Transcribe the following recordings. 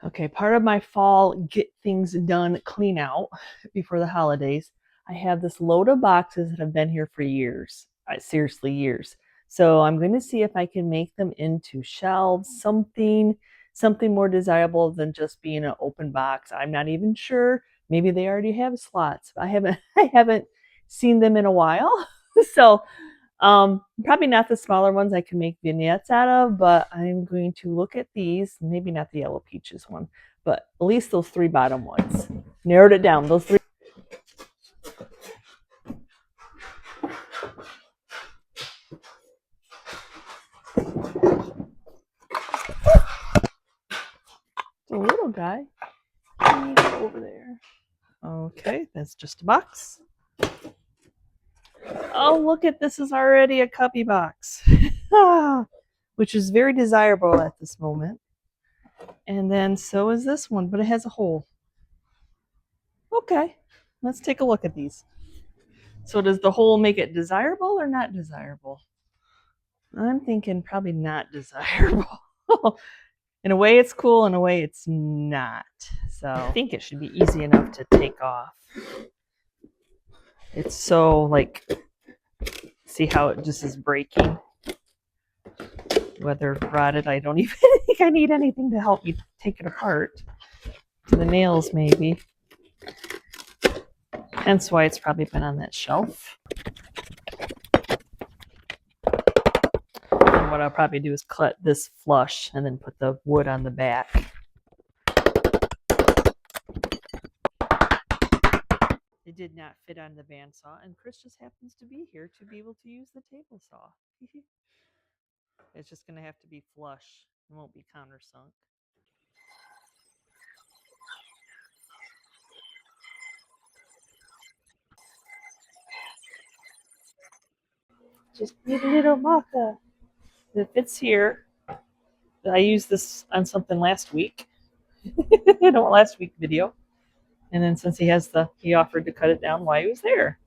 Okay, part of my fall get things done clean out before the holidays. I have this load of boxes that have been here for years, seriously years. So I'm going to see if I can make them into shelves, something more desirable than just being an open box. I'm not even sure. Maybe they already have slots. I haven't seen them in a while. So probably not the smaller ones I can make vignettes out of, but I'm going to look at these, maybe not the yellow peaches one, but at least those three bottom ones. Narrowed it down, those three. It's a little guy. Over there. Okay, that's just a box. Oh, look at this is already a cubby box, which is very desirable at this moment. And then so is this one, but it has a hole. Okay, let's take a look at these. So does the hole make it desirable or not desirable? I'm thinking probably not desirable. In a way it's cool, in a way it's not. So I think it should be easy enough to take off. It's so like, see how it just is breaking? Weather rotted, I don't even think I need anything to help me take it apart. The nails maybe. Hence why it's probably been on that shelf. And what I'll probably do is cut this flush and then put the wood on the back. It did not fit on the bandsaw, and Chris just happens to be here to be able to use the table saw. It's just going to have to be flush. It won't be countersunk. Just need a little marker. It fits here. I used this on something last week. In a last week video. And then since he offered to cut it down while he was there.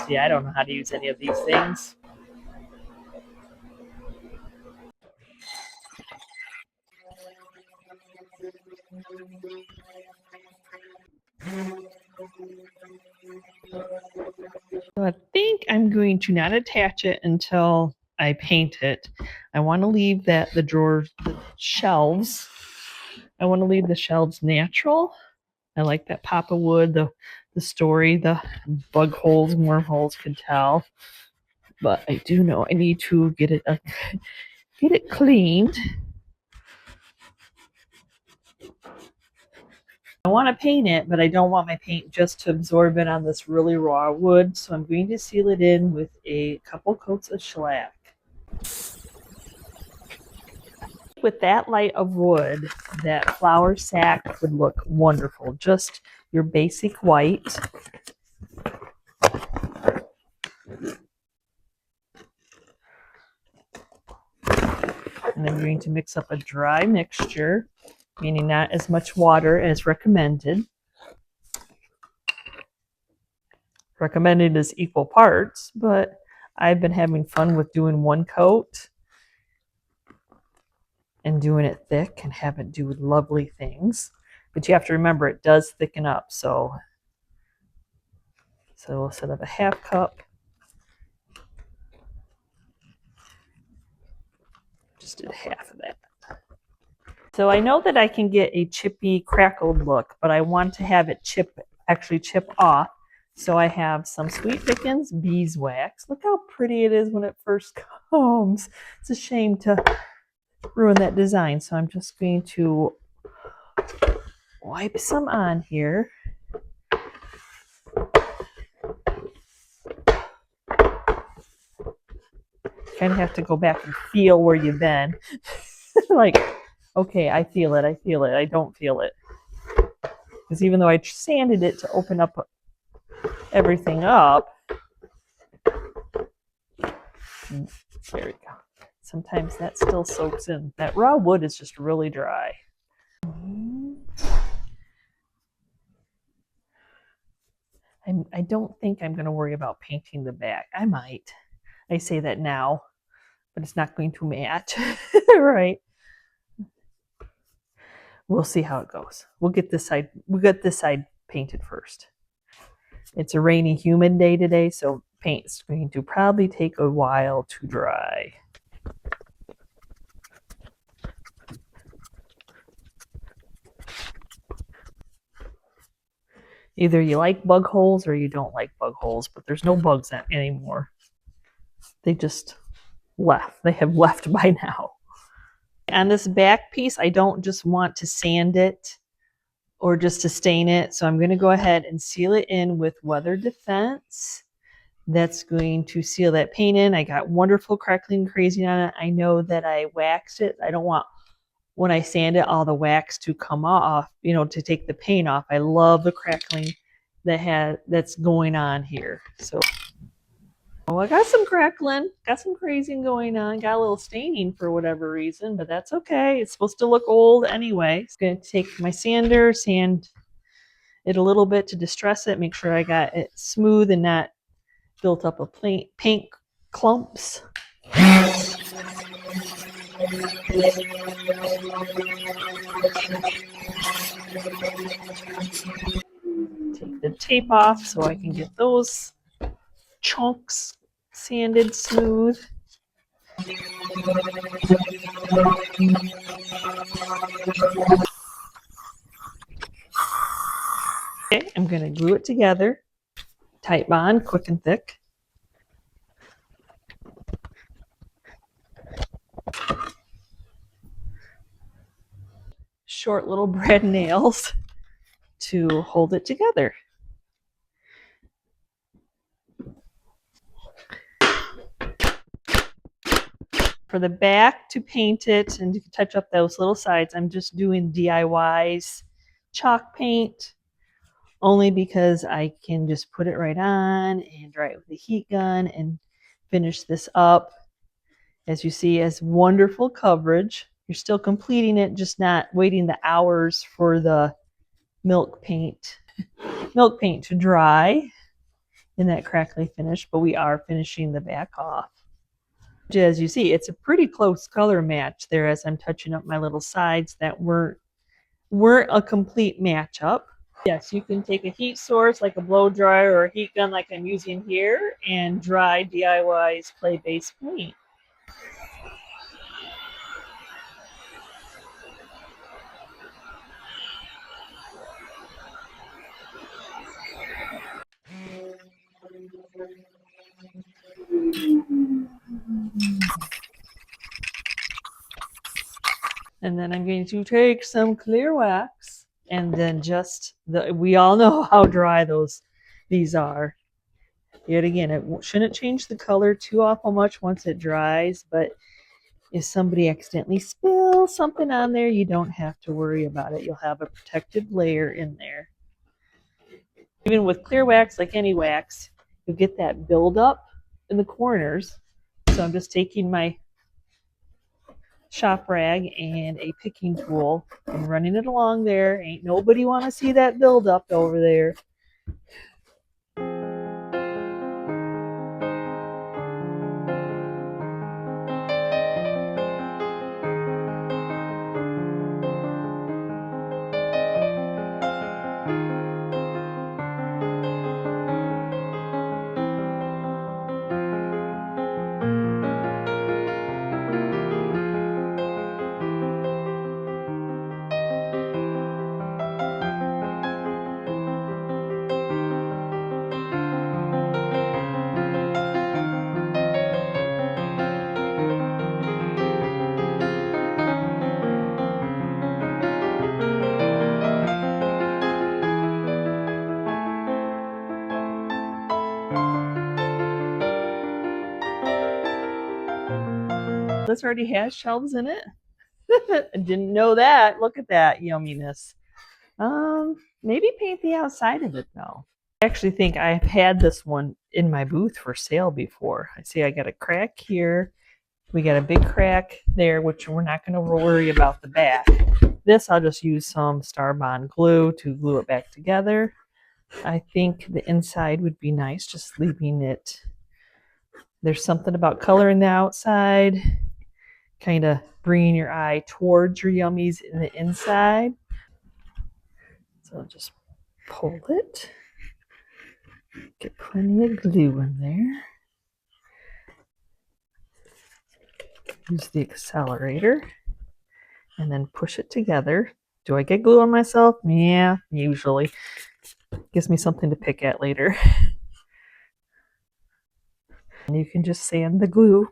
See, I don't know how to use any of these things. So I think I'm going to not attach it until I paint it. I want to leave the drawers, the shelves. I want to leave the shelves natural. I like that pop of wood, the story, the bug holes, wormholes can tell. But I do know I need to get it cleaned. I want to paint it, but I don't want my paint just to absorb it on this really raw wood. So I'm going to seal it in with a couple coats of shellac. With that light of wood, that flour sack would look wonderful. Just your basic white. And I'm going to mix up a dry mixture, meaning not as much water as recommended. Recommended is equal parts, but I've been having fun with doing one coat and doing it thick and have it do lovely things. But you have to remember it does thicken up, so we'll set up a half cup. Just did half of that. So I know that I can get a chippy, crackled look, but I want to have it actually chip off. So I have some Sweet Dickens beeswax. Look how pretty it is when it first comes. It's a shame to ruin that design. So I'm just going to wipe some on here. Kind of have to go back and feel where you've been. Like, okay, I feel it, I don't feel it. Because even though I sanded it to open up everything up, there we go. Sometimes that still soaks in. That raw wood is just really dry. I don't think I'm going to worry about painting the back. I might. I say that now, but it's not going to match. Right. We'll see how it goes. We'll get this side painted first. It's a rainy, humid day today, so paint's going to probably take a while to dry. Either you like bug holes or you don't like bug holes, but there's no bugs anymore. They just left. They have left by now. On this back piece, I don't just want to sand it or just to stain it, so I'm going to go ahead and seal it in with Weather Defense. That's going to seal that paint in. I got wonderful crackling crazy on it. I know that I waxed it. I don't want, when I sand it, all the wax to come off, you know, to take the paint off. I love the crackling that's going on here. So, oh, I got some crackling, got some crazing going on, got a little staining for whatever reason, but that's okay. It's supposed to look old anyway. It's going to take my sander, sand it a little bit to distress it, make sure I got it smooth and not built up of paint clumps. Take the tape off so I can get those chunks sanded smooth. Okay, I'm going to glue it together. Tight bond, quick and thick. Short little brad nails to hold it together. For the back, to paint it and to touch up those little sides, I'm just doing DIY's chalk paint, only because I can just put it right on and dry it with a heat gun and finish this up. As you see, as wonderful coverage. You're still completing it, just not waiting the hours for the milk paint to dry in that crackly finish, but we are finishing the back off. As you see, it's a pretty close color match there as I'm touching up my little sides that weren't a complete match up. Yes, you can take a heat source like a blow dryer or a heat gun like I'm using here and dry DIY's clay-based paint. And then I'm going to take some clear wax and then we all know how dry these are. Yet again, it shouldn't change the color too awful much once it dries, but if somebody accidentally spills something on there, you don't have to worry about it. You'll have a protective layer in there. Even with clear wax, like any wax, you'll get that buildup in the corners. So I'm just taking my shop rag and a picking tool and running it along there. Ain't nobody want to see that buildup over there. This already has shelves in it. I didn't know that. Look at that yumminess. Maybe paint the outside of it though. I actually think I've had this one in my booth for sale before. I see I got a crack here. We got a big crack there, which we're not going to worry about the back. This, I'll just use some Star-Bond glue to glue it back together. I think the inside would be nice, just leaving it There's something about coloring the outside, kind of bringing your eye towards your yummies in the inside. So I'll just pull it, get plenty of glue in there. Use the accelerator and then push it together. Do I get glue on myself? Yeah, usually. Gives me something to pick at later. And you can just sand the glue.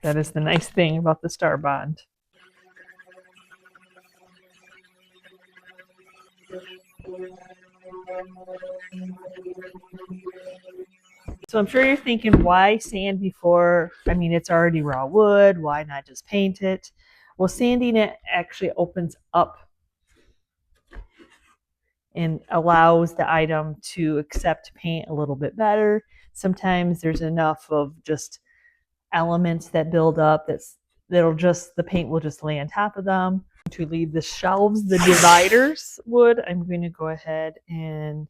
That is the nice thing about the Star Bond. So I'm sure you're thinking, why sand before? I mean, it's already raw wood. Why not just paint it? Well, sanding it actually opens up and allows the item to accept paint a little bit better. Sometimes there's enough of just elements that build up the paint will just lay on top of them. To leave the shelves, the dividers wood, I'm going to go ahead and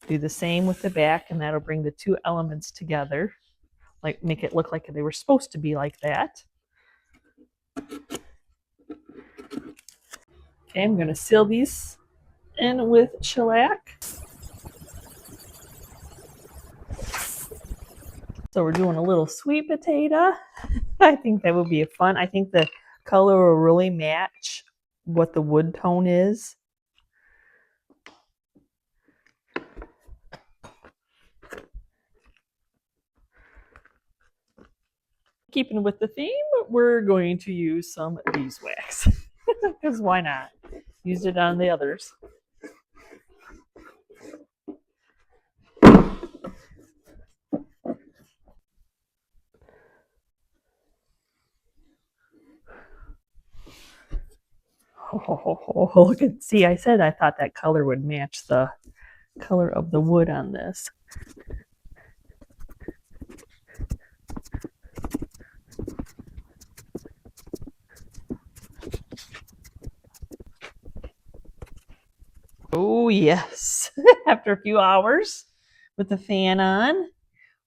do the same with the back, and that'll bring the two elements together, like make it look like they were supposed to be like that. Okay, I'm going to seal these in with shellac. So we're doing a little sweet potato. I think that would be fun. I think the color will really match what the wood tone is. Keeping with the theme, we're going to use some beeswax. Because why not? Used it on the others. Oh, look at, see, I said I thought that color would match the color of the wood on this. Oh, yes. After a few hours with the fan on,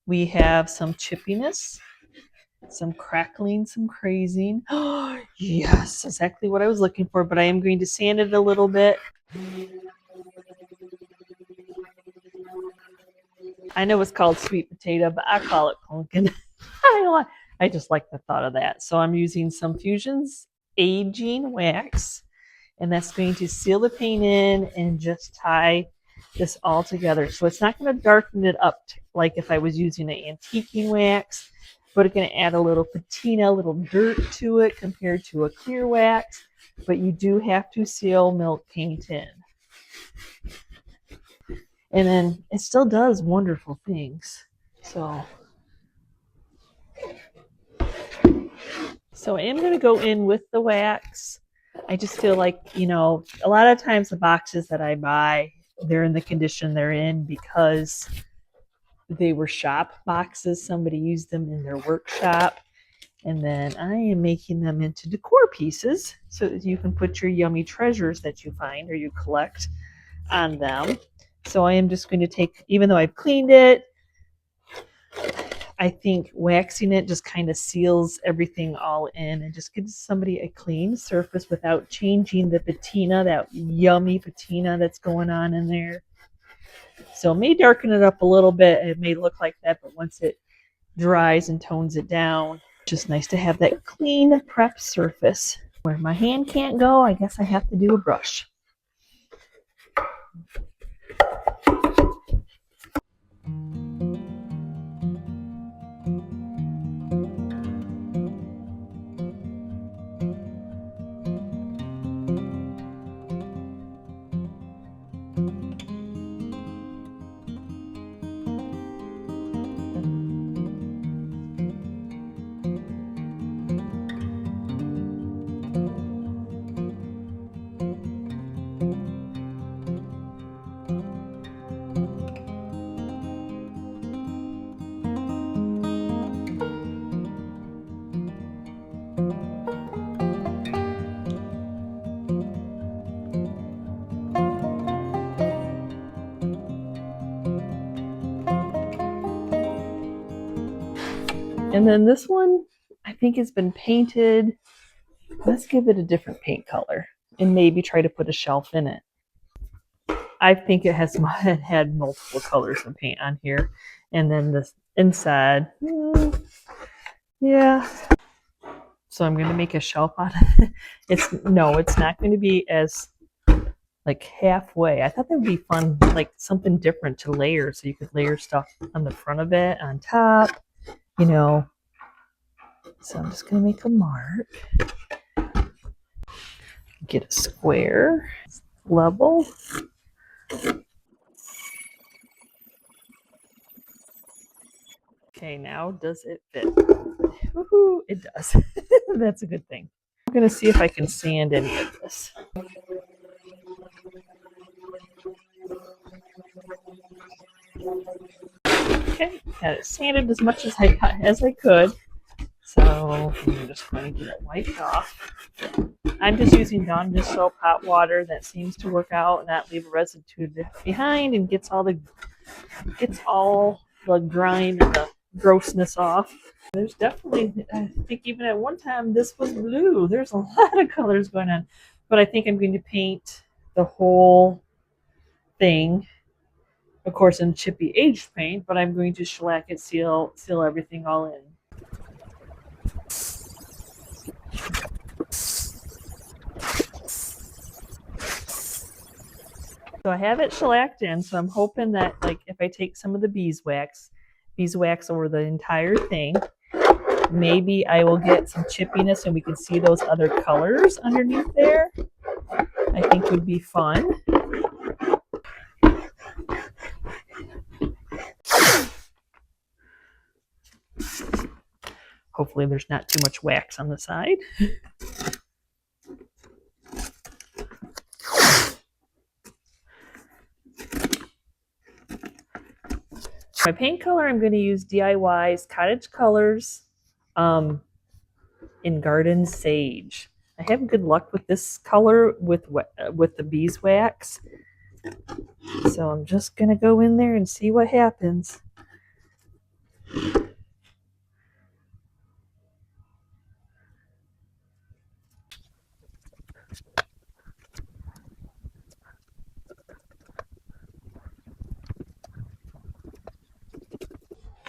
we have some chippiness, some crackling, some crazing. Oh, yes, exactly what I was looking for, but I am going to sand it a little bit. I know it's called sweet potato, but I call it pumpkin. I just like the thought of that. So I'm using some Fusion's aging wax, and that's going to seal the paint in and just tie this all together. So it's not going to darken it up like if I was using an antiquing wax, but it's going to add a little patina, a little dirt to it compared to a clear wax. But you do have to seal milk paint in. And then it still does wonderful things. So I am going to go in with the wax. I just feel like, you know, a lot of times the boxes that I buy, they're in the condition they're in because they were shop boxes. Somebody used them in their workshop. And then I am making them into decor pieces so that you can put your yummy treasures that you find or you collect on them. So I am just going to take, even though I've cleaned it, I think waxing it just kind of seals everything all in and just gives somebody a clean surface without changing the patina, that yummy patina that's going on in there. So it may darken it up a little bit. It may look like that, but once it dries and tones it down, just nice to have that clean prep surface. Where my hand can't go, I guess I have to do a brush. And then this one, I think has been painted. Let's give it a different paint color and maybe try to put a shelf in it. I think it had multiple colors of paint on here. And then this inside, yeah. So I'm going to make a shelf out of it. It's not going to be as like halfway. I thought that would be fun, like something different to layer. So you could layer stuff on the front of it, on top, you know. So I'm just going to make a mark. Get a square, level. Okay, now does it fit? Woohoo, it does. That's a good thing. I'm going to see if I can sand any of this. Okay, got it sanded as much as I could. So I'm just going to get it wiped off. I'm just using Dawn dish soap, hot water. That seems to work out and not leave a residue behind, and gets all the grime and the grossness off. There's definitely, I think even at one time this was blue. There's a lot of colors going on, but I think I'm going to paint the whole thing, of course, in chippy aged paint. But I'm going to shellac it, seal everything all in. So I have it shellacked in, so I'm hoping that, like, if I take some of the beeswax over the entire thing, maybe I will get some chippiness and we can see those other colors underneath there. I think would be fun. Hopefully there's not too much wax on the side. My paint color, I'm going to use DIY's Cottage Colors in Garden Sage. I have good luck with this color with the beeswax. So I'm just going to go in there and see what happens.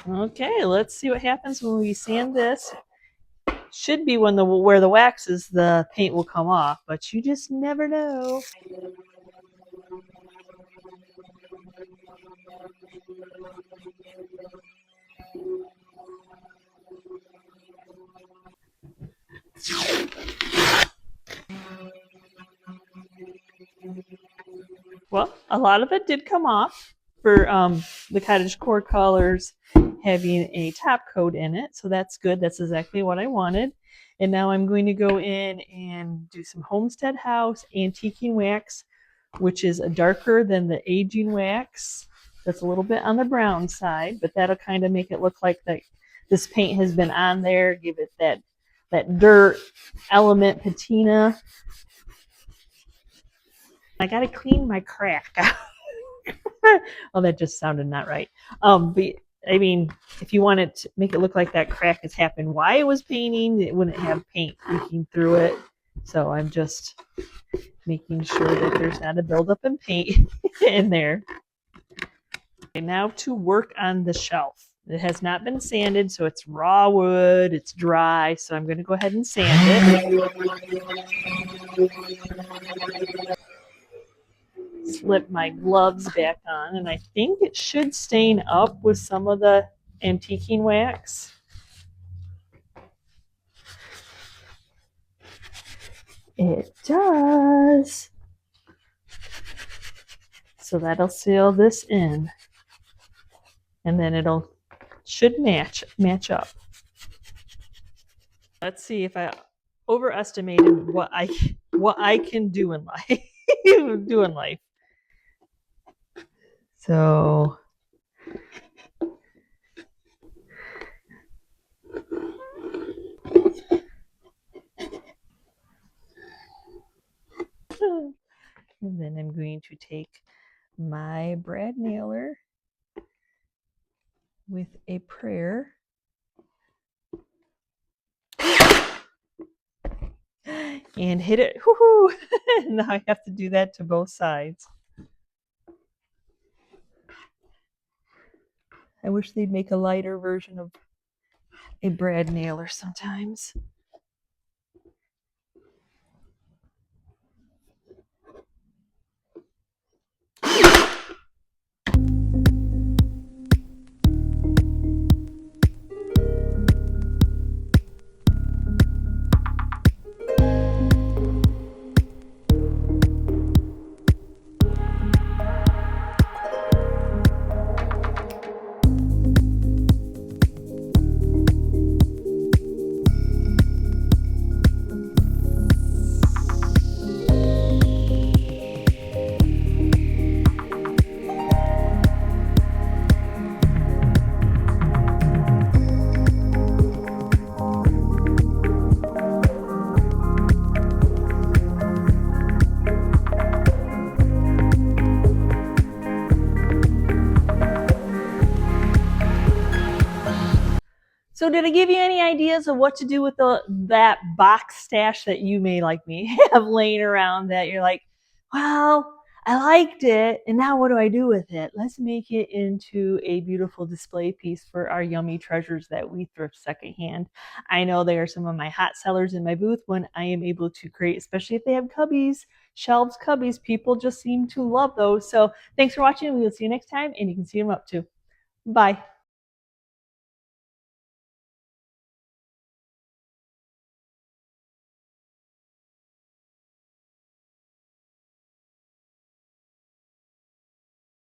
Okay, let's see what happens when we sand this. Should be when where the wax is, the paint will come off, but you just never know. Well, a lot of it did come off for the cottagecore colors having a top coat in it, so that's good. That's exactly what I wanted. And now I'm going to go in and do some Homestead House antiquing wax, which is darker than the aging wax. That's a little bit on the brown side, but that'll kind of make it look like that this paint has been on there, give it that dirt element patina. I gotta clean my crack out. Oh, that just sounded not right. But I mean, if you want to make it look like that crack has happened while it was painting, it wouldn't have paint leaking through it. So I'm just making sure that there's not a buildup in paint in there. Okay, now to work on the shelf. It has not been sanded, so it's raw wood, it's dry, so I'm going to go ahead and sand it. Slip my gloves back on, and I think it should stain up with some of the antiquing wax. It does. So that'll seal this in, and then should match up. Let's see if I overestimated what I can do in life. So and then I'm going to take my brad nailer with a prayer and hit it. Woohoo! Now I have to do that to both sides. I wish they'd make a lighter version of a brad nailer sometimes. So did I give you any ideas of what to do with that box stash that you may, like me, have laying around that you're like, well, I liked it, and now what do I do with it? Let's make it into a beautiful display piece for our yummy treasures that we thrift secondhand. I know they are some of my hot sellers in my booth when I am able to create, especially if they have cubbies, shelves, cubbies. People just seem to love those. So thanks for watching. We will see you next time, and you can see them up too. Bye.